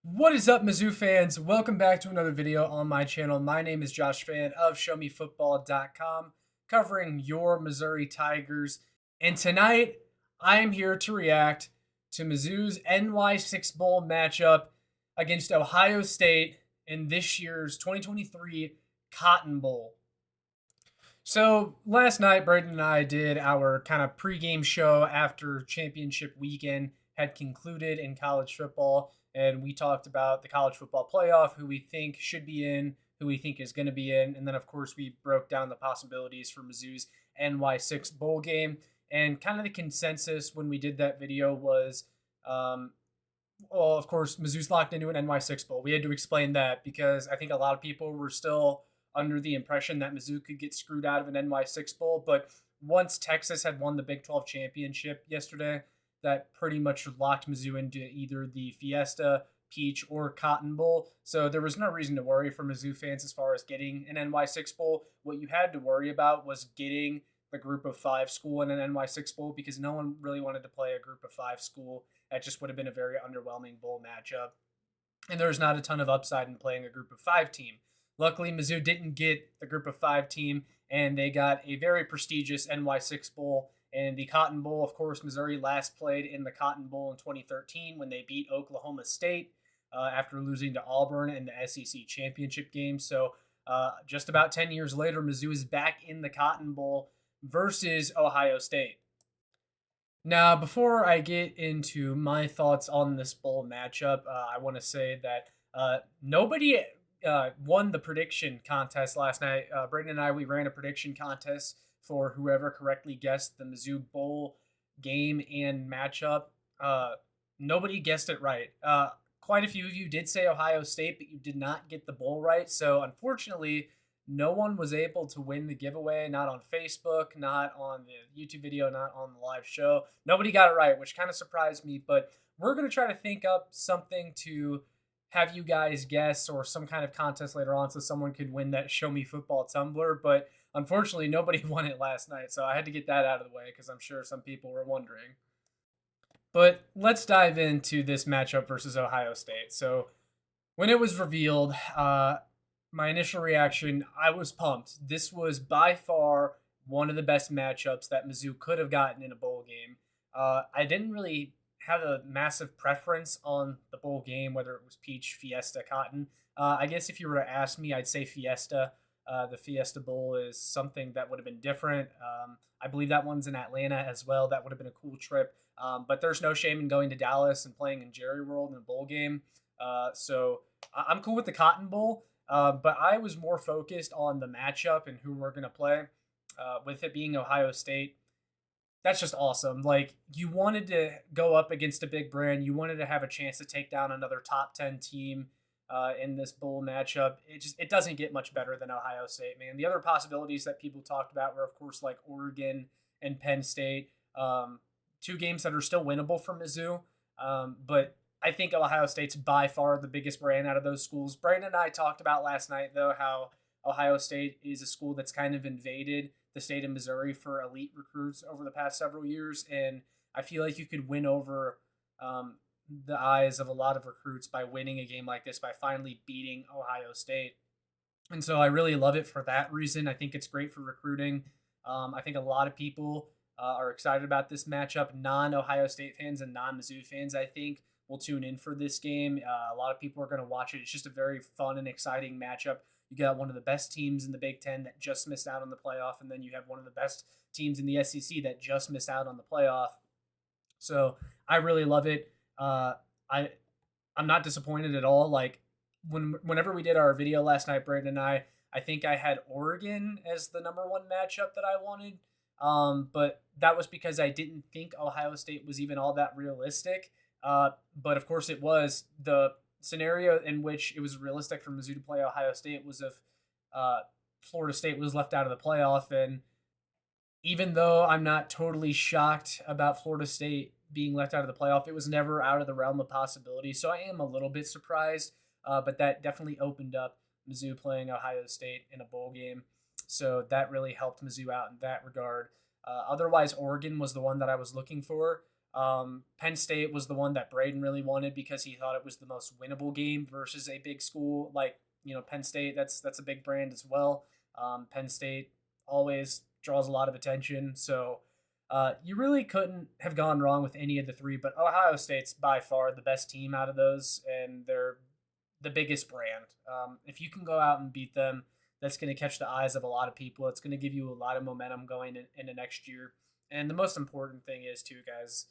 What is up, Mizzou fans? Welcome back to another video on my channel. My name is Josh Fan of ShowMeFootball.com, covering your Missouri Tigers. And tonight, I am here to react to Mizzou's NY6 Bowl matchup against Ohio State in this year's 2023 Cotton Bowl. So last night, Braden and I did our kind of pregame show after championship weekend had concluded in college football, and we talked about the college football playoff, who we think should be in, who we think is going to be in, and then of course we broke down the possibilities for Mizzou's NY6 bowl game. And kind of the consensus when we did that video was, well, of course, Mizzou's locked into an NY6 bowl. We had to explain that because I think a lot of people were still under the impression that Mizzou could get screwed out of an NY6 bowl. But once Texas had won the Big 12 championship yesterday, that pretty much locked Mizzou into either the Fiesta, Peach, or Cotton Bowl. So there was no reason to worry for Mizzou fans as far as getting an NY6 bowl. What you had to worry about was getting the group of five school in an NY6 bowl because no one really wanted to play a group of five school. That just would have been a very underwhelming bowl matchup. And there's not a ton of upside in playing a group of five team. Luckily, Mizzou didn't get the group of five team, and they got a very prestigious NY6 bowl. And the Cotton Bowl, of course, Missouri last played in the Cotton Bowl in 2013 when they beat Oklahoma State after losing to Auburn in the SEC championship game. So just about 10 years later, Mizzou is back in the Cotton Bowl versus Ohio State. Now, before I get into my thoughts on this bowl matchup, I want to say that nobody won the prediction contest last night. Brayden and I, we ran a prediction contest for whoever correctly guessed the Mizzou bowl game and matchup. Nobody guessed it right. Quite a few of you did say Ohio State, but you did not get the bowl right. So, unfortunately, no one was able to win the giveaway, not on Facebook, not on the YouTube video, not on the live show. Nobody got it right, which kind of surprised me, but we're going to try to think up something to have you guys guess or some kind of contest later on so someone could win that Show Me Football tumbler, but unfortunately nobody won it last night, so I had to get that out of the way because I'm sure some people were wondering. But let's dive into this matchup versus Ohio State. So when it was revealed, my initial reaction, I was pumped. This was by far one of the best matchups that Mizzou could have gotten in a bowl game. I didn't really have a massive preference on the bowl game, whether it was Peach, Fiesta, Cotton. I guess if you were to ask me, I'd say Fiesta. The Fiesta Bowl is something that would have been different. I believe that one's in Atlanta as well. That would have been a cool trip. But there's no shame in going to Dallas and playing in Jerry World in a bowl game. So I'm cool with the Cotton Bowl. But I was more focused on the matchup and who we're going to play. With it being Ohio State, that's just awesome. Like, you wanted to go up against a big brand. You wanted to have a chance to take down another top 10 team in this bowl matchup. It doesn't get much better than Ohio State, man. The other possibilities that people talked about were, of course, like Oregon and Penn State. Two games that are still winnable for Mizzou. But I think Ohio State's by far the biggest brand out of those schools. Brandon and I talked about last night, though, how Ohio State is a school that's kind of invaded the state of Missouri for elite recruits over the past several years. And I feel like you could win over the eyes of a lot of recruits by winning a game like this, by finally beating Ohio State. And so I really love it for that reason. I think it's great for recruiting. I think a lot of people are excited about this matchup. Non-Ohio State fans and non-Mizzou fans, I think, will tune in for this game. A lot of people are going to watch it. It's just a very fun and exciting matchup. You got one of the best teams in the Big Ten that just missed out on the playoff, and then you have one of the best teams in the SEC that just missed out on the playoff. So I really love it. I'm not disappointed at all. Like, whenever we did our video last night, Brandon and I think I had Oregon as the number one matchup that I wanted. But that was because I didn't think Ohio State was even all that realistic. But of course it was. The scenario in which it was realistic for Mizzou to play Ohio State was if Florida State was left out of the playoff. And even though I'm not totally shocked about Florida State being left out of the playoff, it was never out of the realm of possibility. So I am a little bit surprised, but that definitely opened up Mizzou playing Ohio State in a bowl game. So that really helped Mizzou out in that regard. Otherwise, Oregon was the one that I was looking for. Penn State was the one that Braden really wanted because he thought it was the most winnable game versus a big school like Penn State. That's a big brand as well. Penn State always draws a lot of attention, so you really couldn't have gone wrong with any of the three. But Ohio State's by far the best team out of those, and they're the biggest brand. If you can go out and beat them, that's going to catch the eyes of a lot of people. It's going to give you a lot of momentum going into next year. And the most important thing is, too, guys,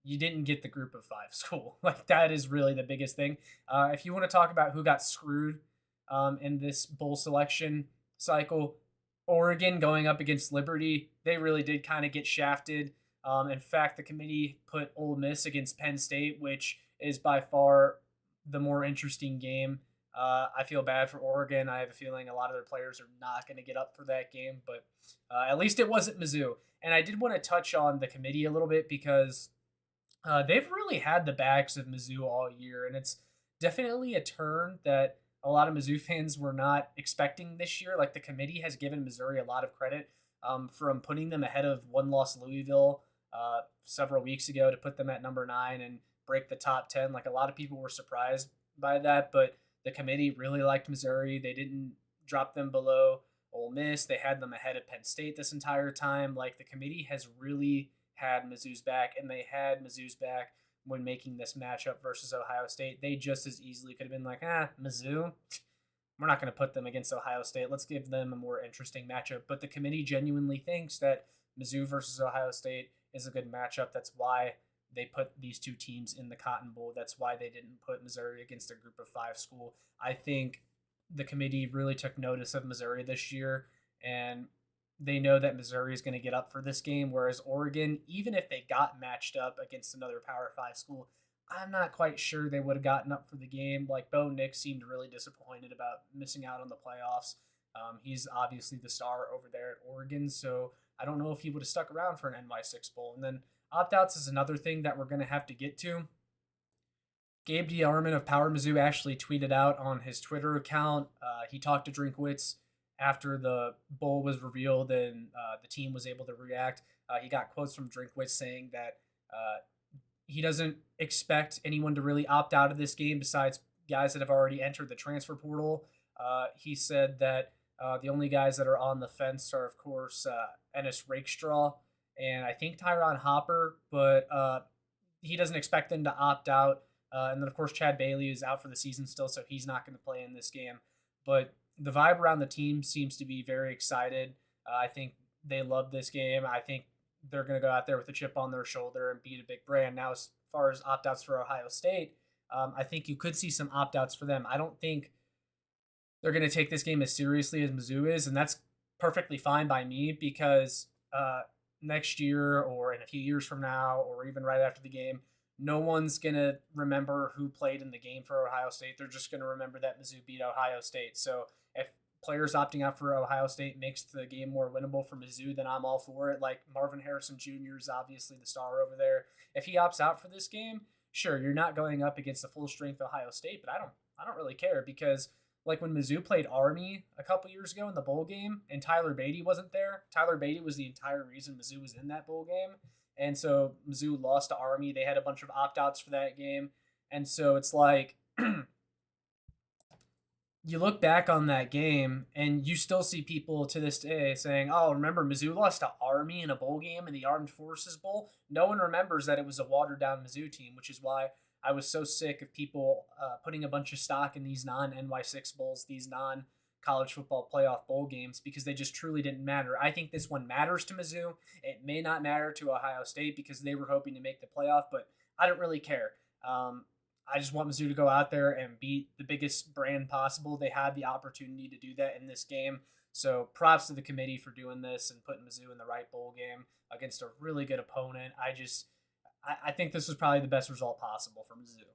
you didn't get the group of five school. Like, that is really the biggest thing. If you want to talk about who got screwed in this bowl selection cycle, Oregon going up against Liberty, they really did kind of get shafted. In fact, the committee put Ole Miss against Penn State, which is by far the more interesting game. I feel bad for Oregon. I have a feeling a lot of their players are not going to get up for that game, but at least it wasn't Mizzou. And I did want to touch on the committee a little bit because they've really had the backs of Mizzou all year, and it's definitely a turn that a lot of Mizzou fans were not expecting this year. Like, the committee has given Missouri a lot of credit from putting them ahead of one-loss Louisville several weeks ago to put them at number 9 and break the top 10. Like, a lot of people were surprised by that, but the committee really liked Missouri. They didn't drop them below Ole Miss. They had them ahead of Penn State this entire time. Like, the committee has really had Mizzou's back, and they had Mizzou's back when making this matchup versus Ohio State. They just as easily could have been like, Mizzou, we're not going to put them against Ohio State. Let's give them a more interesting matchup. But the committee genuinely thinks that Mizzou versus Ohio State is a good matchup. That's why they put these two teams in the Cotton Bowl. That's why they didn't put Missouri against a group of 5 school. I think the committee really took notice of Missouri this year, and they know that Missouri is going to get up for this game, whereas Oregon, even if they got matched up against another Power 5 school, I'm not quite sure they would have gotten up for the game. Like, Bo Nix seemed really disappointed about missing out on the playoffs. He's obviously the star over there at Oregon, so I don't know if he would have stuck around for an NY6 bowl. And then opt-outs is another thing that we're going to have to get to. Gabe DeArmond of Power Mizzou actually tweeted out on his Twitter account. He talked to Drinkwitz after the bowl was revealed and the team was able to react. He got quotes from Drinkwitz saying that he doesn't expect anyone to really opt out of this game besides guys that have already entered the transfer portal. He said that the only guys that are on the fence are, of course, Ennis Rakestraw and I think Tyron Hopper, but he doesn't expect them to opt out. And then, of course, Chad Bailey is out for the season still, so he's not going to play in this game. But the vibe around the team seems to be very excited. I think they love this game. I think they're going to go out there with a chip on their shoulder and beat a big brand. Now, as far as opt-outs for Ohio State, I think you could see some opt-outs for them. I don't think they're going to take this game as seriously as Mizzou is, and that's perfectly fine by me because next year or in a few years from now or even right after the game, no one's going to remember who played in the game for Ohio State. They're just going to remember that Mizzou beat Ohio State. So if players opting out for Ohio State makes the game more winnable for Mizzou, then I'm all for it. Like, Marvin Harrison Jr. is obviously the star over there. If he opts out for this game, sure, you're not going up against a full-strength Ohio State, but I don't really care because, like, when Mizzou played Army a couple years ago in the bowl game and Tyler Beatty wasn't there, Tyler Beatty was the entire reason Mizzou was in that bowl game. And so Mizzou lost to Army. They had a bunch of opt-outs for that game. And so it's like you look back on that game and you still see people to this day saying, oh, remember Mizzou lost to Army in a bowl game in the Armed Forces Bowl? No one remembers that it was a watered-down Mizzou team, which is why I was so sick of people putting a bunch of stock in these non-NY6 bowls, these non-college football playoff bowl games, because they just truly didn't matter. I think this one matters to Mizzou. It may not matter to Ohio State because they were hoping to make the playoff, but I don't really care. I just want Mizzou to go out there and beat the biggest brand possible. They had the opportunity to do that in this game. So props to the committee for doing this and putting Mizzou in the right bowl game against a really good opponent. I think this was probably the best result possible for Mizzou.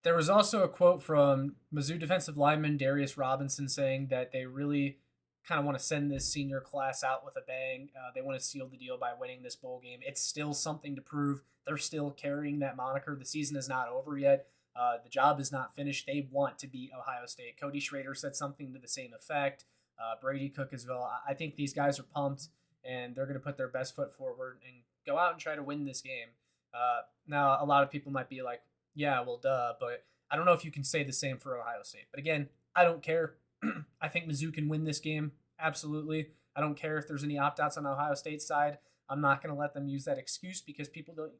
There was also a quote from Mizzou defensive lineman Darius Robinson saying that they really kind of want to send this senior class out with a bang. They want to seal the deal by winning this bowl game. It's still something to prove. They're still carrying that moniker. The season is not over yet. The job is not finished. They want to beat Ohio State. Cody Schrader said something to the same effect. Brady Cook as well. I think these guys are pumped, and they're going to put their best foot forward and go out and try to win this game. Now, a lot of people might be like, yeah, well, duh, but I don't know if you can say the same for Ohio State. But again, I don't care. I think Mizzou can win this game. Absolutely. I don't care if there's any opt outs on Ohio State's side. I'm not going to let them use that excuse because people don't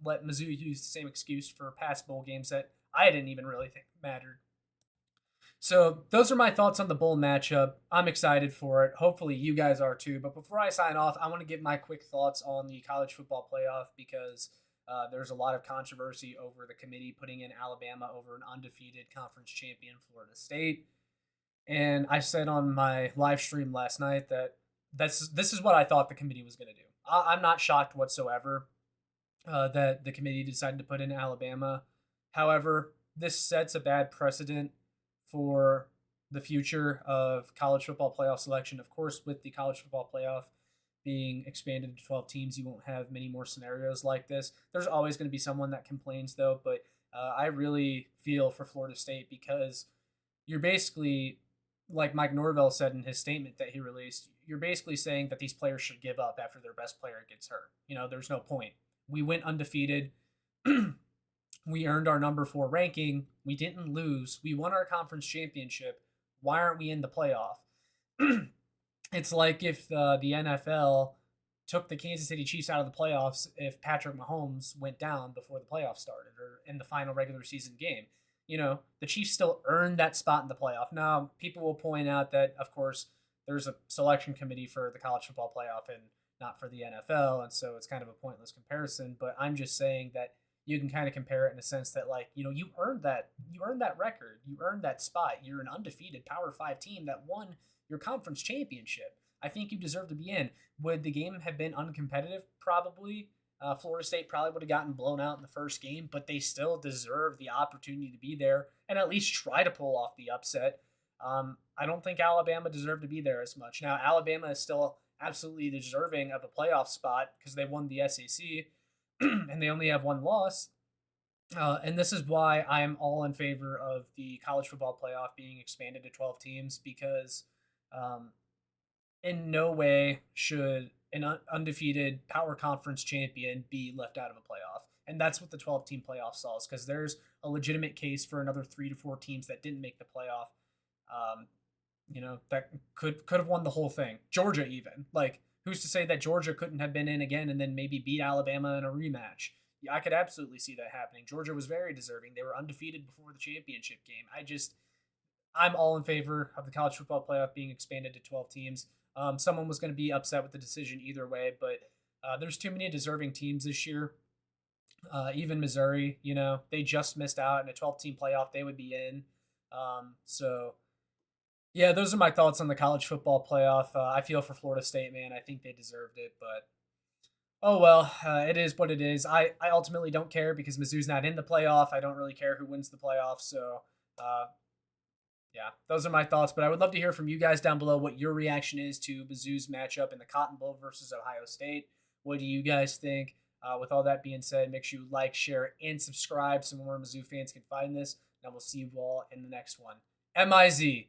let Mizzou use the same excuse for past bowl games that I didn't even really think mattered. So those are my thoughts on the bowl matchup. I'm excited for it. Hopefully you guys are too. But before I sign off, I want to give my quick thoughts on the college football playoff because there's a lot of controversy over the committee putting in Alabama over an undefeated conference champion Florida State. And I said on my live stream last night that this is what I thought the committee was going to do. I'm not shocked whatsoever that the committee decided to put in Alabama. However, this sets a bad precedent for the future of college football playoff selection. Of course, with the college football playoff being expanded to 12 teams, you won't have many more scenarios like this. There's always going to be someone that complains, though, but I really feel for Florida State because you're basically, like Mike Norvell said in his statement that he released, you're basically saying that these players should give up after their best player gets hurt. There's no point. We went undefeated. We earned our number 4 ranking. We didn't lose. We won our conference championship. Why aren't we in the playoff? It's like if the NFL took the Kansas City Chiefs out of the playoffs if Patrick Mahomes went down before the playoffs started or in the final regular season game. The Chiefs still earned that spot in the playoff. Now, people will point out that, of course, there's a selection committee for the college football playoff and not for the NFL, and so it's kind of a pointless comparison. But I'm just saying that you can kind of compare it in a sense that, like, you earned that record, you earned that spot. You're an undefeated Power 5 team that won your conference championship. I think you deserve to be in. Would the game have been uncompetitive? Probably. Florida State probably would have gotten blown out in the first game, but they still deserve the opportunity to be there and at least try to pull off the upset. I don't think Alabama deserved to be there as much. Now, Alabama is still absolutely deserving of a playoff spot because they won the SEC and they only have one loss. And this is why I am all in favor of the college football playoff being expanded to 12 teams because in no way should an undefeated power conference champion be left out of a playoff. And that's what the 12-team playoff solves because there's a legitimate case for another 3 to 4 teams that didn't make the playoff. That could have won the whole thing. Georgia even. Like, who's to say that Georgia couldn't have been in again and then maybe beat Alabama in a rematch? Yeah, I could absolutely see that happening. Georgia was very deserving. They were undefeated before the championship game. I'm all in favor of the college football playoff being expanded to 12 teams. Someone was going to be upset with the decision either way, but there's too many deserving teams this year. Even Missouri, they just missed out in a 12-team playoff. They would be in. Yeah, those are my thoughts on the college football playoff. I feel for Florida State, man. I think they deserved it, but oh well, it is what it is. I ultimately don't care because Mizzou's not in the playoff. I don't really care who wins the playoff. So, yeah, those are my thoughts. But I would love to hear from you guys down below what your reaction is to Mizzou's matchup in the Cotton Bowl versus Ohio State. What do you guys think? With all that being said, make sure you like, share, and subscribe so more Mizzou fans can find this. And we'll see you all in the next one. MIZ.